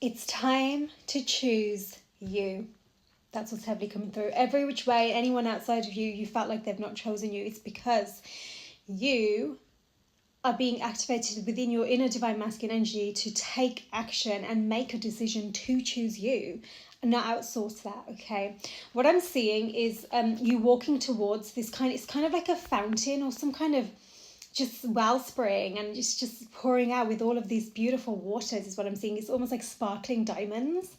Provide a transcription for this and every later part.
It's time to choose you. That's what's heavily coming through. Every which way, anyone outside of you felt like they've not chosen you, it's because you are being activated within your inner divine masculine energy to take action and make a decision to choose you and not outsource that. Okay, what I'm seeing is you walking towards this it's kind of like a fountain or some kind of just wellspring, and it's just pouring out with all of these beautiful waters is what I'm seeing. It's almost like sparkling diamonds.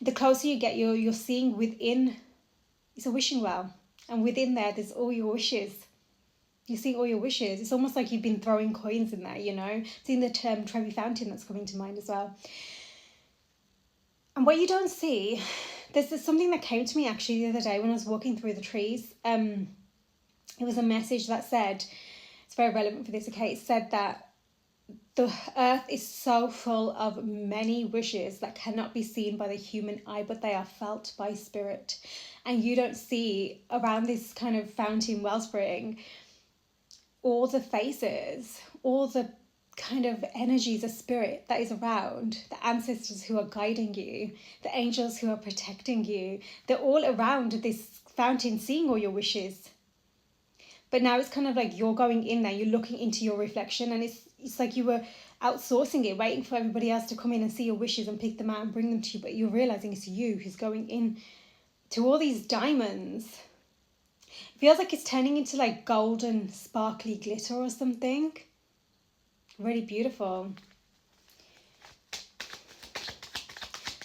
The closer you get, you're seeing within, it's a wishing well, and within there's all your wishes. You're seeing all your wishes. It's almost like you've been throwing coins in there, you know. Seeing the term Trevi Fountain that's coming to mind as well. And what you don't see, there's something that came to me actually the other day when I was walking through the trees. It was a message that said, it's very relevant for this, okay, it said that the earth is so full of many wishes that cannot be seen by the human eye, but they are felt by spirit. And you don't see around this kind of fountain wellspring all the faces, all the kind of energies of spirit that is around, the ancestors who are guiding you, the angels who are protecting you. They're all around this fountain seeing all your wishes. But now it's kind of like you're going in there, you're looking into your reflection, and it's like you were outsourcing it, waiting for everybody else to come in and see your wishes and pick them out and bring them to you, but you're realizing it's you who's going in to all these diamonds. It feels like it's turning into like golden sparkly glitter or something. Really beautiful.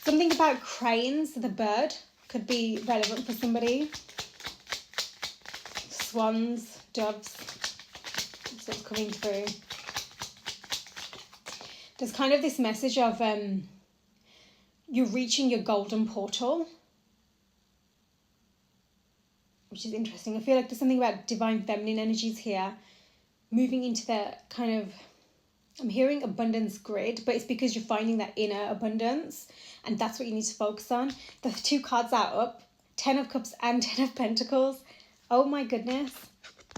Something about cranes, the bird, could be relevant for somebody. Swans, doves, that's what's coming through. There's kind of this message of you're reaching your golden portal, which is interesting. I feel like there's something about divine feminine energies here, moving into the kind of, I'm hearing abundance grid, but it's because you're finding that inner abundance, and that's what you need to focus on. The two cards are up, 10 of Cups and 10 of Pentacles. Oh my goodness.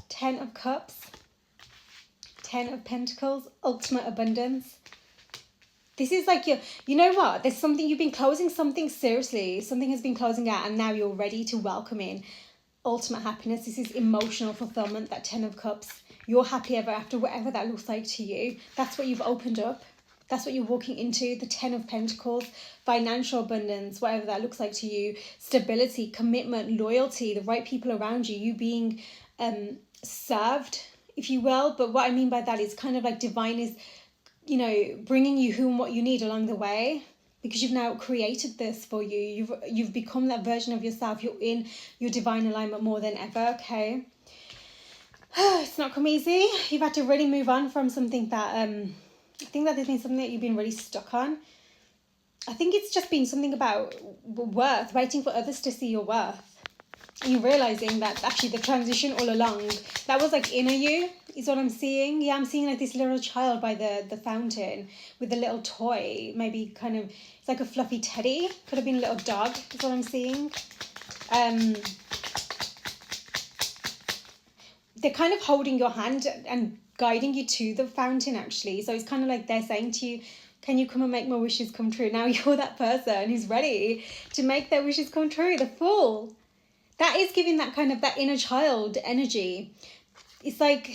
10 of Cups, 10 of Pentacles, ultimate abundance. This is like you know what? There's something, you've been closing something seriously. Something has been closing out, and now you're ready to welcome in ultimate happiness. This is emotional fulfillment, that 10 of Cups. You're happy ever after, whatever that looks like to you. That's what you've opened up. That's what you're walking into. The 10 of Pentacles, financial abundance, whatever that looks like to you. Stability, commitment, loyalty, the right people around you. You being served, if you will. But what I mean by that is kind of like divine is, you know, bringing you who and what you need along the way. Because you've now created this for you. You've become that version of yourself. You're in your divine alignment more than ever, okay? It's not come easy. You've had to really move on from something that I think that there's been something that you've been really stuck on. I think it's just been something about worth, waiting for others to see your worth. And you're realising that actually the transition all along, that was like inner you, is what I'm seeing. Yeah, I'm seeing like this little child by the fountain with a little toy, maybe kind of, it's like a fluffy teddy. Could have been a little dog, is what I'm seeing. They're kind of holding your hand and guiding you to the fountain, actually. So it's kind of like they're saying to you, can you come and make my wishes come true? Now you're that person who's ready to make their wishes come true. The Fool. That is giving that kind of that inner child energy. It's like,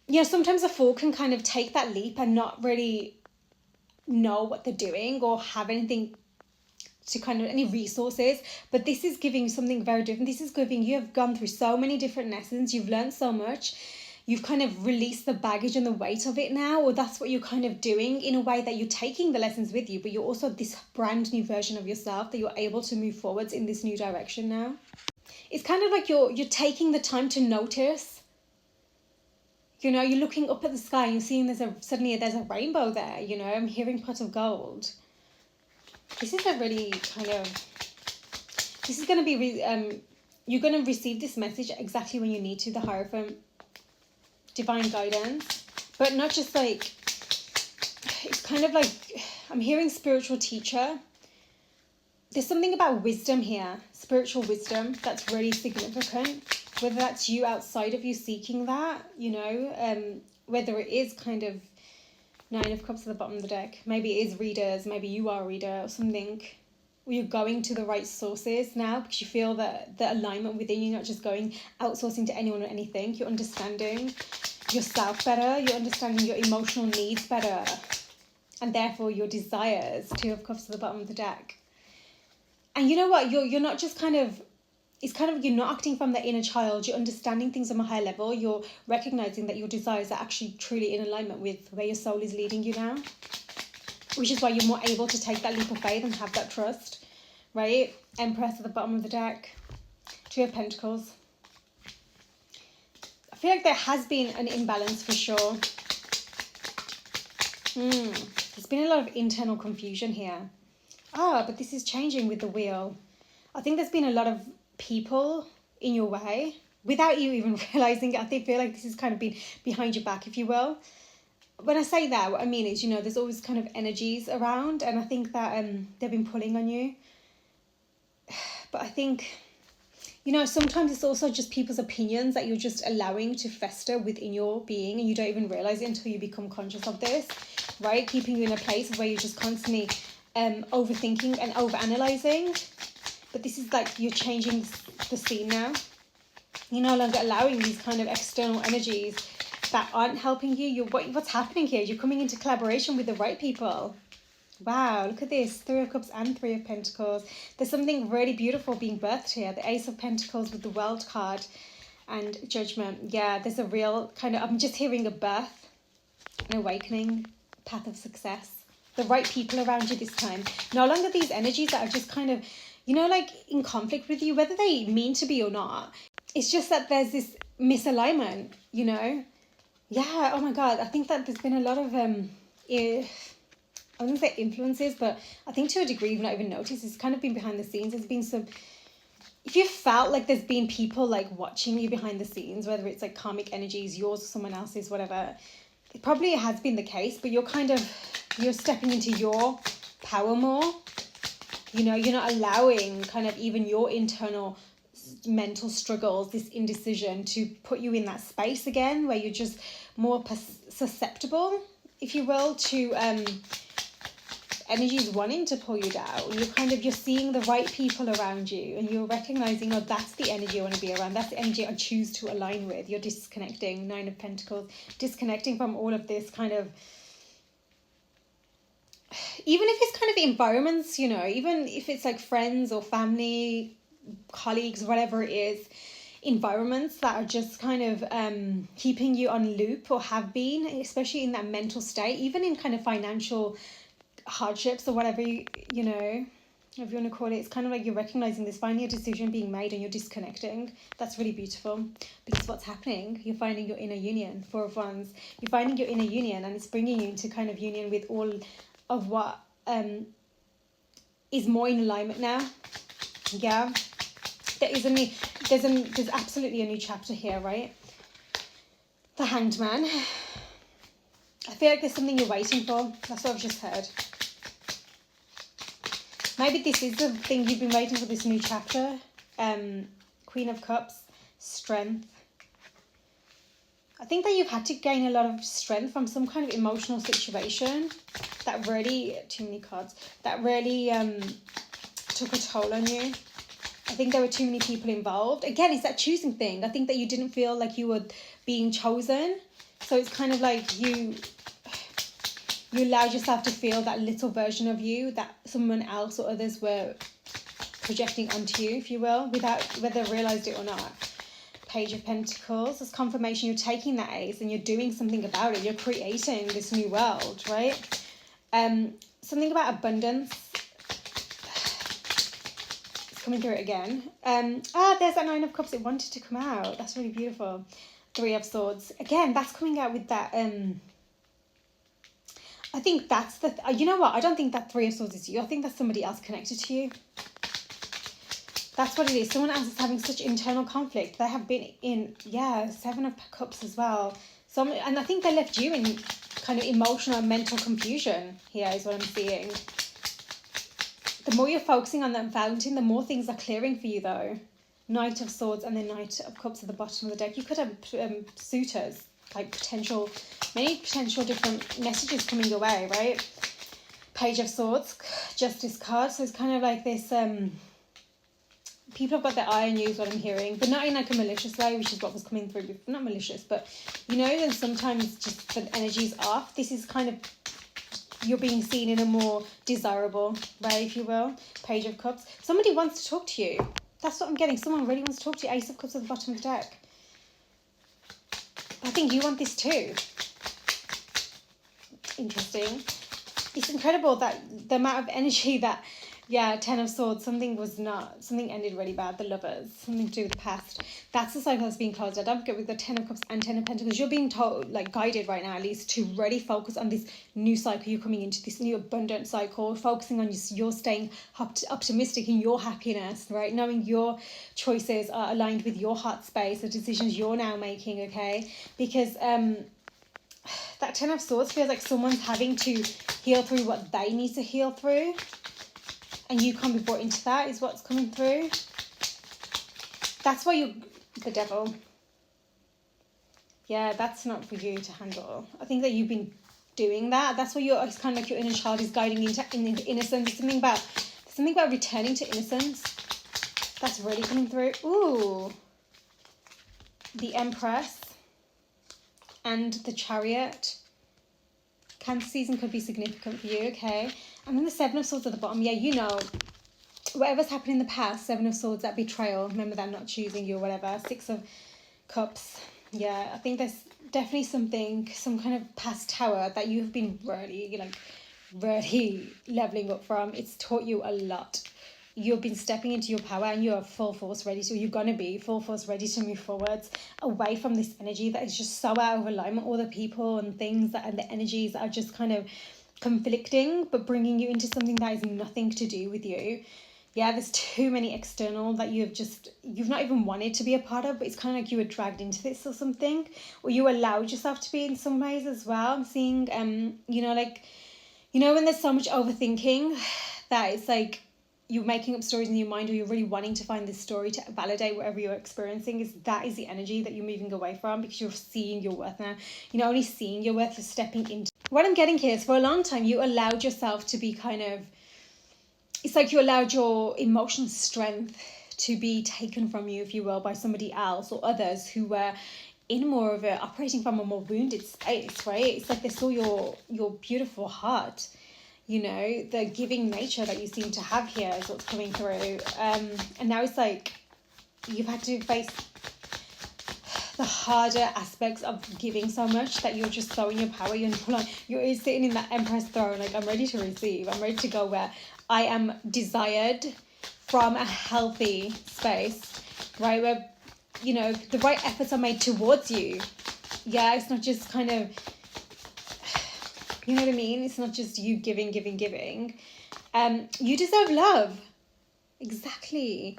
you know, sometimes a Fool can kind of take that leap and not really know what they're doing or have anything to kind of any resources, but this is giving something very different. This is giving, you have gone through so many different lessons, you've learned so much, you've kind of released the baggage and the weight of it now, or that's what you're kind of doing in a way that you're taking the lessons with you, but you're also this brand new version of yourself that you're able to move forwards in this new direction now. It's kind of like you're taking the time to notice. You know, you're looking up at the sky and you're seeing suddenly there's a rainbow there, you know, I'm hearing pot of gold. This is a really kind of, this is going to be, you're going to receive this message exactly when you need to, the Hierophant, divine guidance, but not just like, it's kind of like, I'm hearing spiritual teacher. There's something about wisdom here, spiritual wisdom, that's really significant, whether that's you outside of you seeking that, you know, whether it is kind of Nine of Cups at the bottom of the deck. Maybe it is readers, maybe you are a reader or something. Or you're going to the right sources now because you feel that the alignment within you, not just going outsourcing to anyone or anything. You're understanding yourself better. You're understanding your emotional needs better. And therefore your desires. Two of Cups at the bottom of the deck. And you know what? You're not just kind of... It's kind of, you're not acting from the inner child. You're understanding things on a higher level. You're recognizing that your desires are actually truly in alignment with where your soul is leading you now. Which is why you're more able to take that leap of faith and have that trust. Right? Empress at the bottom of the deck. Two of Pentacles. I feel like there has been an imbalance for sure. There's been a lot of internal confusion here. But this is changing with the wheel. I think there's been a lot of people in your way without you even realizing it. I feel like this has kind of been behind your back, if you will. When I say that, what I mean is, there's always kind of energies around, and I think that they've been pulling on you. But I think, sometimes it's also just people's opinions that you're just allowing to fester within your being, and you don't even realize it until you become conscious of this, right? Keeping you in a place where you're just constantly overthinking and overanalyzing. But this is like you're changing the scene now. You're no longer allowing these kind of external energies that aren't helping you. What's happening here? You're coming into collaboration with the right people. Wow, look at this. Three of Cups and Three of Pentacles. There's something really beautiful being birthed here. The Ace of Pentacles with the World card and Judgment. Yeah, there's a real kind of... I'm just hearing a birth, an awakening, path of success. The right people around you this time. No longer these energies that are just kind of... like in conflict with you, whether they mean to be or not. It's just that there's this misalignment, Yeah, oh my God. I think that there's been a lot of, I wouldn't say influences, but I think to a degree you've not even noticed. It's kind of been behind the scenes. There's been some, if you felt like there's been people like watching you behind the scenes, whether it's like karmic energies, yours or someone else's, whatever, it probably has been the case, but you're stepping into your power more. You're not allowing kind of even your internal mental struggles, this indecision, to put you in that space again where you're just more susceptible, if you will, to energies wanting to pull you down. You're seeing the right people around you, and you're recognizing, that's the energy I want to be around. That's the energy I choose to align with. You're disconnecting. Nine of Pentacles, disconnecting from all of this kind of... Even if it's kind of environments, even if it's like friends or family, colleagues, whatever it is, environments that are just kind of keeping you on loop or have been, especially in that mental state, even in kind of financial hardships or whatever, whatever you want to call it. It's kind of like you're recognizing there's finally a decision being made and you're disconnecting. That's really beautiful, because what's happening, you're finding your inner union. Four of Wands. You're finding your inner union, and it's bringing you into kind of union with all of what is more in alignment now. Yeah, there's absolutely a new chapter here, right? The Hanged Man. I feel like there's something you're waiting for. That's what I've just heard. Maybe this is the thing you've been waiting for, this new chapter. Queen of Cups, strength. I think that you've had to gain a lot of strength from some kind of emotional situation that really, too many cards, that really took a toll on you. I think there were too many people involved. Again, it's that choosing thing. I think that you didn't feel like you were being chosen. So it's kind of like you allowed yourself to feel that little version of you that someone else or others were projecting onto you, if you will, without whether they realised it or not. Page of Pentacles, as confirmation you're taking that ace and you're doing something about it. You're creating this new world, right? Something about abundance. It's coming through it again. There's that Nine of Cups. It wanted to come out. That's really beautiful. Three of Swords. Again, that's coming out with that... I think that's the... you know what? I don't think that Three of Swords is you. I think that's somebody else connected to you. That's what it is. Someone else is having such internal conflict. They have been in, Seven of Cups as well. And I think they left you in kind of emotional and mental confusion here is what I'm seeing. The more you're focusing on that fountain, the more things are clearing for you though. Knight of Swords and the Knight of Cups at the bottom of the deck. You could have suitors like many potential different messages coming your way, right? Page of Swords, Justice card. So it's kind of like this, people have got their eye on you is what I'm hearing, but not in like a malicious way, which is what was coming through before. Not malicious, but you know, and sometimes just the energy's off. This is kind of, you're being seen in a more desirable way, if you will. Page of Cups. Somebody wants to talk to you. That's what I'm getting. Someone really wants to talk to you. Ace of Cups at the bottom of the deck. I think you want this too. Interesting. It's incredible that the amount of energy that, yeah, Ten of Swords, something ended really bad. The Lovers, something to do with the past. That's the cycle that's being closed. I don't forget with the Ten of Cups and Ten of Pentacles, you're being told, like guided right now at least, to really focus on this new cycle. You're coming into this new abundant cycle, focusing on you're staying optimistic in your happiness, right? Knowing your choices are aligned with your heart space, the decisions you're now making, okay? Because that Ten of Swords feels like someone's having to heal through what they need to heal through. And you can't be brought into that, is what's coming through. That's why the Devil. Yeah, that's not for you to handle. I think that you've been doing that. That's why it's kind of like your inner child is guiding into innocence. Something about returning to innocence. That's really coming through. Ooh. The Empress. And the Chariot. Cancer season could be significant for you, okay? And then the Seven of Swords at the bottom. Yeah, you know, whatever's happened in the past, Seven of Swords, that betrayal. Remember that, not choosing you or whatever. Six of Cups. Yeah, I think there's definitely some kind of past tower that you've been really leveling up from. It's taught you a lot. You've been stepping into your power and you're full force ready to, you're going to be full force ready to move forwards away from this energy that is just so out of alignment. All the people and things and the energies that are just kind of conflicting, but bringing you into something that is nothing to do with you. Yeah, there's too many external that you've not even wanted to be a part of, but it's kind of like you were dragged into this or something, or you allowed yourself to be in some ways as well. I'm seeing, when there's so much overthinking that it's like, you're making up stories in your mind, or you're really wanting to find this story to validate whatever you're experiencing, that is the energy that you're moving away from, because you're seeing your worth now. You're not only seeing your worth, you're stepping into. What I'm getting here is, for a long time, you allowed yourself to be it's like you allowed your emotional strength to be taken from you, if you will, by somebody else or others who were in more of operating from a more wounded space, right? It's like they saw your beautiful heart. You know, the giving nature that you seem to have here is what's coming through. And now it's like you've had to face the harder aspects of giving so much that you're just so in your power. You're sitting in that Empress throne, like, I'm ready to receive. I'm ready to go where I am desired from a healthy space, right? Where, the right efforts are made towards you. Yeah, it's not just kind of... You know what I mean? It's not just you giving. You deserve love. Exactly.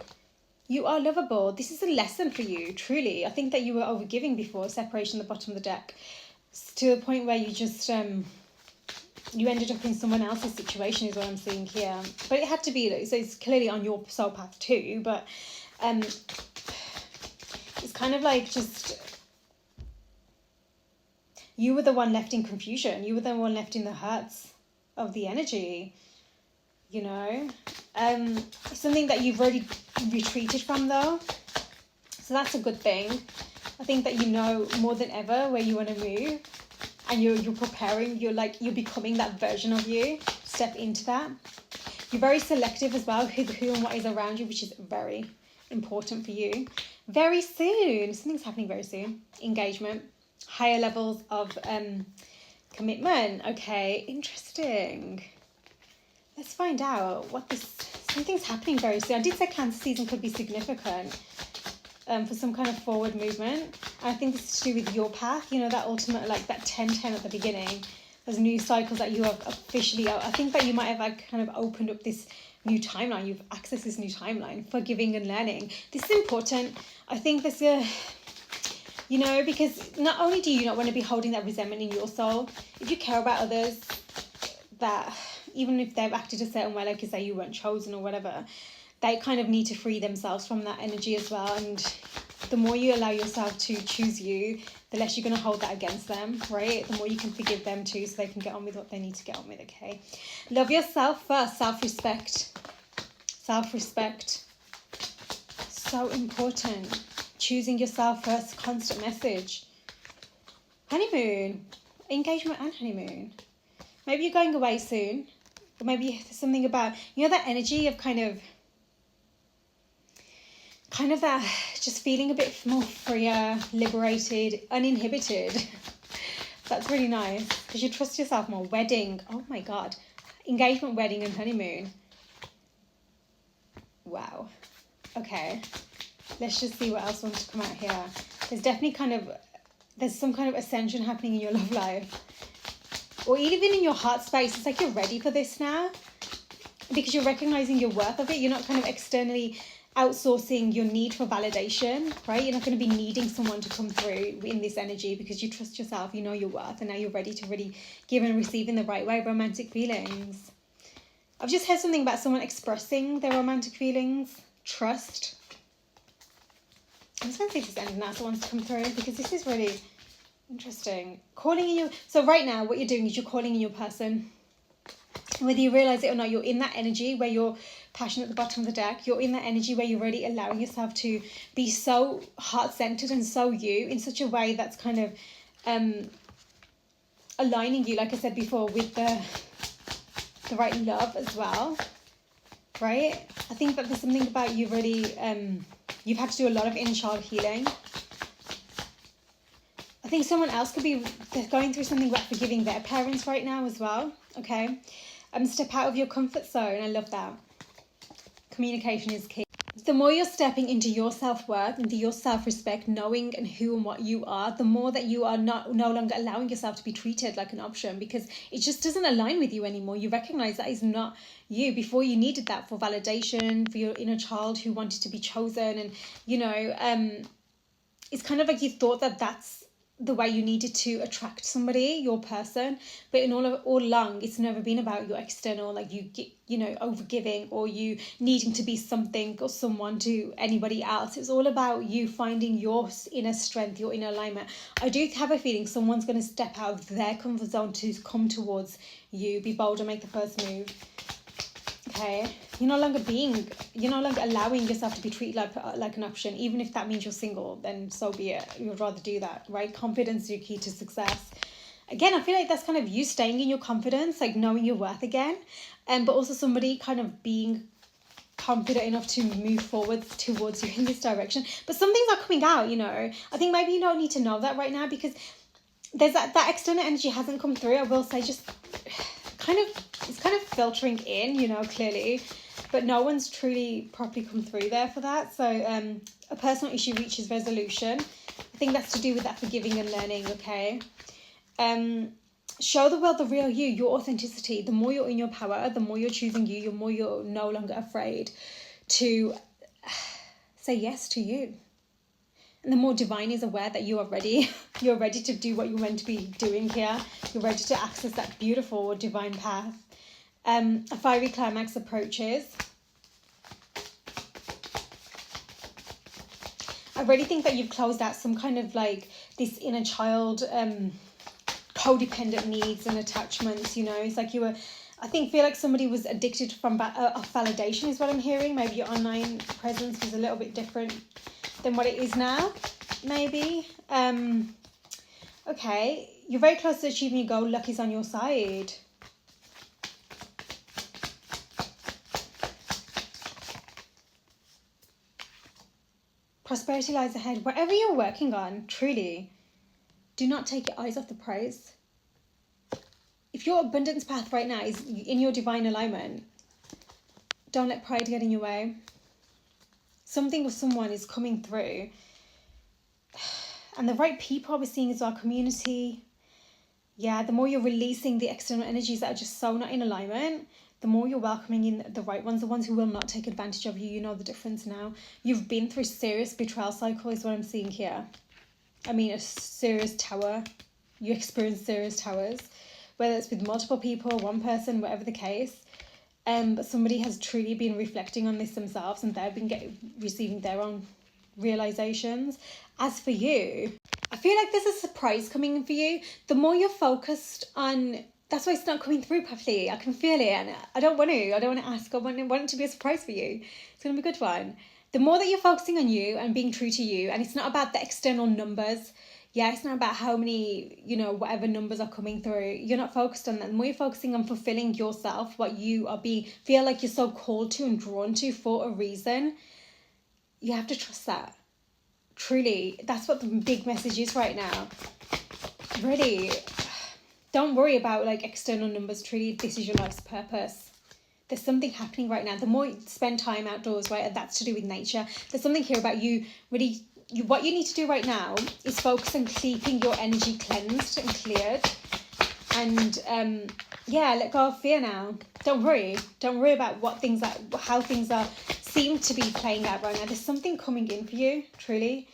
You are lovable. This is a lesson for you, truly. I think that you were overgiving before, separation at the bottom of the deck. To a point where you just, you ended up in someone else's situation is what I'm seeing here. But it had to be, so it's clearly on your soul path too. But it's kind of like just... You were the one left in confusion. You were the one left in the hurts of the energy, Something that you've already retreated from, though. So that's a good thing. I think that you know more than ever where you want to move. And you're preparing. You're becoming that version of you. Step into that. You're very selective as well, who and what is around you, which is very important for you. Very soon. Something's happening very soon. Engagement. Higher levels of commitment. Okay, interesting. Let's find out something's happening very soon. I did say Cancer season could be significant for some kind of forward movement. And I think this is to do with your path, that ultimate, like that 10-10 at the beginning. There's new cycles that you have officially, I think that you might have kind of opened up this new timeline. You've accessed this new timeline for giving and learning. This is important. I think there's because not only do you not want to be holding that resentment in your soul, if you care about others, that even if they've acted a certain way, like you say, you weren't chosen or whatever, they kind of need to free themselves from that energy as well. And The more you allow yourself to choose you, the less you're going to hold that against them, right? The more you can forgive them too, so they can get on with what they need to get on with, okay? Love yourself first. Self-respect. Self-respect. So important. Choosing yourself first, constant message. Honeymoon. Engagement and honeymoon. Maybe you're going away soon. Or maybe there's something about, that energy of kind of that just feeling a bit more freer, liberated, uninhibited. That's really nice because you trust yourself more. Wedding. Oh my God. Engagement, wedding and honeymoon. Wow. Okay. Let's just see what else wants to come out here. There's definitely there's some kind of ascension happening in your love life. Or even in your heart space. It's like you're ready for this now. Because you're recognizing your worth of it. You're not kind of externally outsourcing your need for validation, right? You're not going to be needing someone to come through in this energy because you trust yourself, you know your worth, and now you're ready to really give and receive in the right way romantic feelings. I've just heard something about someone expressing their romantic feelings. Trust. I'm just going to see if there's anything else that wants to come through because this is really interesting. Calling in your... So right now what you're doing is you're calling in your person. Whether you realise it or not, you're in that energy where you're passion at the bottom of the deck. You're in that energy where you're really allowing yourself to be so heart-centered and so you in such a way that's kind of aligning you, like I said before, with the right love as well, right? I think that there's something about you really, you've had to do a lot of inner child healing. I think someone else could be going through something about forgiving their parents right now as well, okay? Step out of your comfort zone. I love that. Communication is key. The more you're stepping into your self-worth, into your self-respect, knowing and who and what you are, the more that you are no longer allowing yourself to be treated like an option because it just doesn't align with you anymore. You recognize that is not you. Before you needed that for validation, for your inner child who wanted to be chosen. And, it's kind of like you thought that that's the way you needed to attract somebody, your person, but in all along it's never been about your external, like overgiving or you needing to be something or someone to anybody else. It's all about you finding your inner strength, your inner alignment. I do have a feeling someone's going to step out of their comfort zone to come towards you. Be bold and make the first move. Okay, you're no longer allowing yourself to be treated like an option. Even if that means you're single, then so be it. You'd rather do that, right? Confidence is your key to success. Again, I feel like that's kind of you staying in your confidence, like knowing your worth again, but also somebody kind of being confident enough to move forward towards you in this direction. But some things are coming out, I think maybe you don't need to know that right now because there's that external energy hasn't come through. I will say just it's kind of filtering in, clearly, but no one's truly properly come through there for that. So a personal issue reaches resolution. I think that's to do with that forgiving and learning, okay? Show the world the real you, your authenticity. The more you're in your power, the more you're choosing you, the more you're no longer afraid to say yes to you. And the more divine is aware that you are ready. You're ready to do what you're meant to be doing here. You're ready to access that beautiful divine path. A fiery climax approaches. I really think that you've closed out some kind of like this inner child codependent needs and attachments, It's like feel like somebody was addicted from validation is what I'm hearing. Maybe your online presence was a little bit different than what it is now, maybe. Okay, you're very close to achieving your goal. Luck is on your side. Prosperity lies ahead. Whatever you're working on, truly, do not take your eyes off the prize. If your abundance path right now is in your divine alignment, don't let pride get in your way. Something or someone is coming through. And the right people we're seeing is our community. Yeah, the more you're releasing the external energies that are just so not in alignment, the more you're welcoming in the right ones, the ones who will not take advantage of you. You know the difference now. You've been through serious betrayal cycle is what I'm seeing here. I mean, a serious tower. You experience serious towers, whether it's with multiple people, one person, whatever the case. But somebody has truly been reflecting on this themselves and they've been receiving their own realizations. As for you, I feel like there's a surprise coming in for you. The more you're focused on, that's why it's not coming through properly. I can feel it, and I don't want to ask. I want it to be a surprise for you. It's going to be a good one. The more that you're focusing on you and being true to you, and it's not about the external numbers. Yeah, it's not about how many, whatever numbers are coming through. You're not focused on that. The more you're focusing on fulfilling yourself, what you are feel like you're so called to and drawn to for a reason, you have to trust that. Truly, that's what the big message is right now. Really, don't worry about like external numbers. Truly, this is your life's purpose. There's something happening right now. The more you spend time outdoors, right, and that's to do with nature. There's something here about you really. What you need to do right now is focus on keeping your energy cleansed and cleared, and let go of fear now. Don't worry about how things seem to be playing out right now. There's something coming in for you. Truly,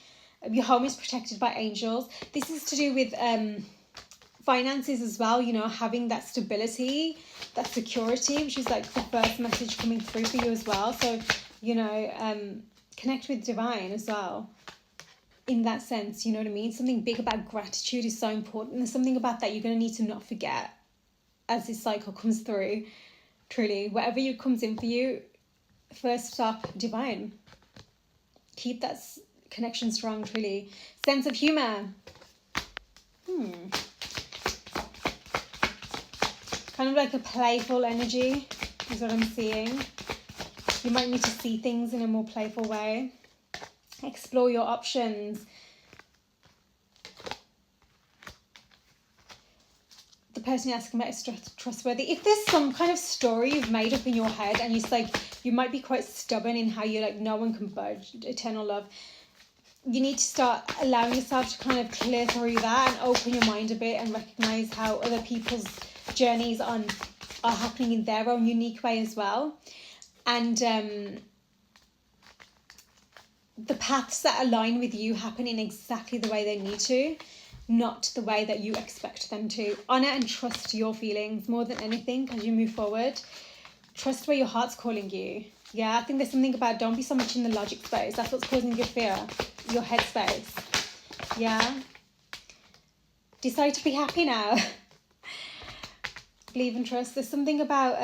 your home is protected by angels. This is to do with finances as well. Having that stability, that security, which is like the first message coming through for you as well. So connect with divine as well. In that sense, you know what I mean? Something big about gratitude is so important. There's something about that you're going to need to not forget as this cycle comes through. Truly, whatever comes in for you, first stop, divine. Keep that connection strong, truly. Sense of humor. Kind of like a playful energy is what I'm seeing. You might need to see things in a more playful way. Explore your options. The person you're asking about is trustworthy. If there's some kind of story you've made up in your head and it's like you might be quite stubborn in how you're like no one can budge, eternal love, you need to start allowing yourself to kind of clear through that and open your mind a bit and recognize how other people's journeys are happening in their own unique way as well. And the paths that align with you happen in exactly the way they need to, not the way that you expect them to. Honor and trust your feelings more than anything as you move forward. Trust where your heart's calling you. Yeah, I think there's something about don't be so much in the logic space. That's what's causing your fear, your head space. Yeah. Decide to be happy now. Believe and trust. There's something about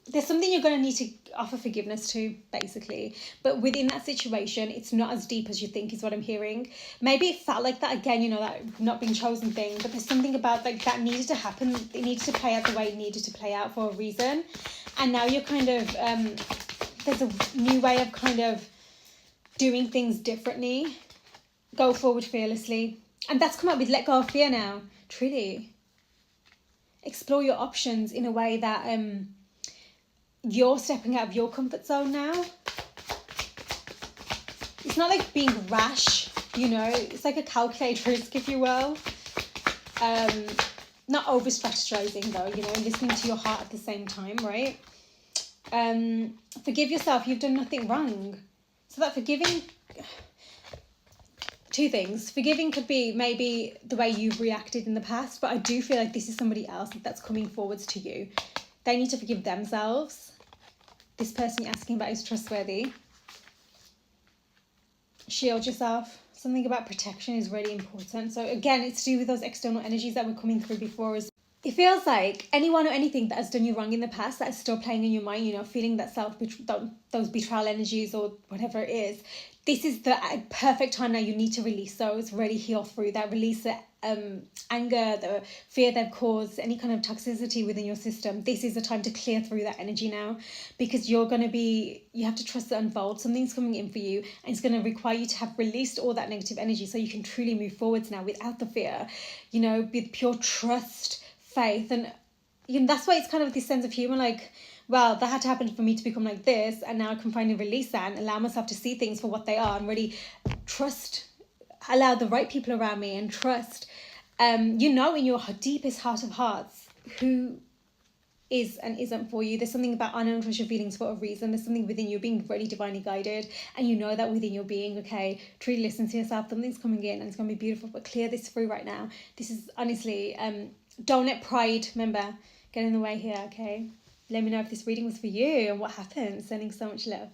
there's something you're going to need to offer forgiveness to, basically. But within that situation, it's not as deep as you think, is what I'm hearing. Maybe it felt like that again, that not being chosen thing. But there's something about like that needed to happen. It needed to play out the way it needed to play out for a reason. And now you're kind of, there's a new way of kind of doing things differently. Go forward fearlessly. And that's come up with let go of fear now. Truly. Explore your options in a way that you're stepping out of your comfort zone now. It's not like being rash, it's like a calculated risk, if you will. Not over strategizing though, listening to your heart at the same time, right? Forgive yourself, you've done nothing wrong. So that forgiving, two things. Forgiving could be maybe the way you've reacted in the past, but I do feel like this is somebody else that's coming forwards to you. They need to forgive themselves. This person you're asking about is trustworthy. Shield yourself. Something about protection is really important. So again, it's to do with those external energies that were coming through before. It feels like anyone or anything that has done you wrong in the past that is still playing in your mind, feeling that those betrayal energies or whatever it is. This is the perfect time now. You need to release those, really heal through that, release the anger, the fear they've caused, any kind of toxicity within your system. This is the time to clear through that energy now, because you have to trust it unfold. Something's coming in for you and it's going to require you to have released all that negative energy so you can truly move forwards now without the fear, with pure trust, faith. And that's why it's kind of this sense of humor, like, well, that had to happen for me to become like this, and now I can finally release that and allow myself to see things for what they are and really trust, allow the right people around me and trust, in your deepest heart of hearts who is and isn't for you. There's something about honor and trust your feelings for a reason. There's something within you being really divinely guided, and that within your being, okay, truly listen to yourself. Something's coming in and it's going to be beautiful, but clear this through right now. This is honestly, don't let pride, remember, get in the way here, okay? Let me know if this reading was for you and what happened. Sending so much love.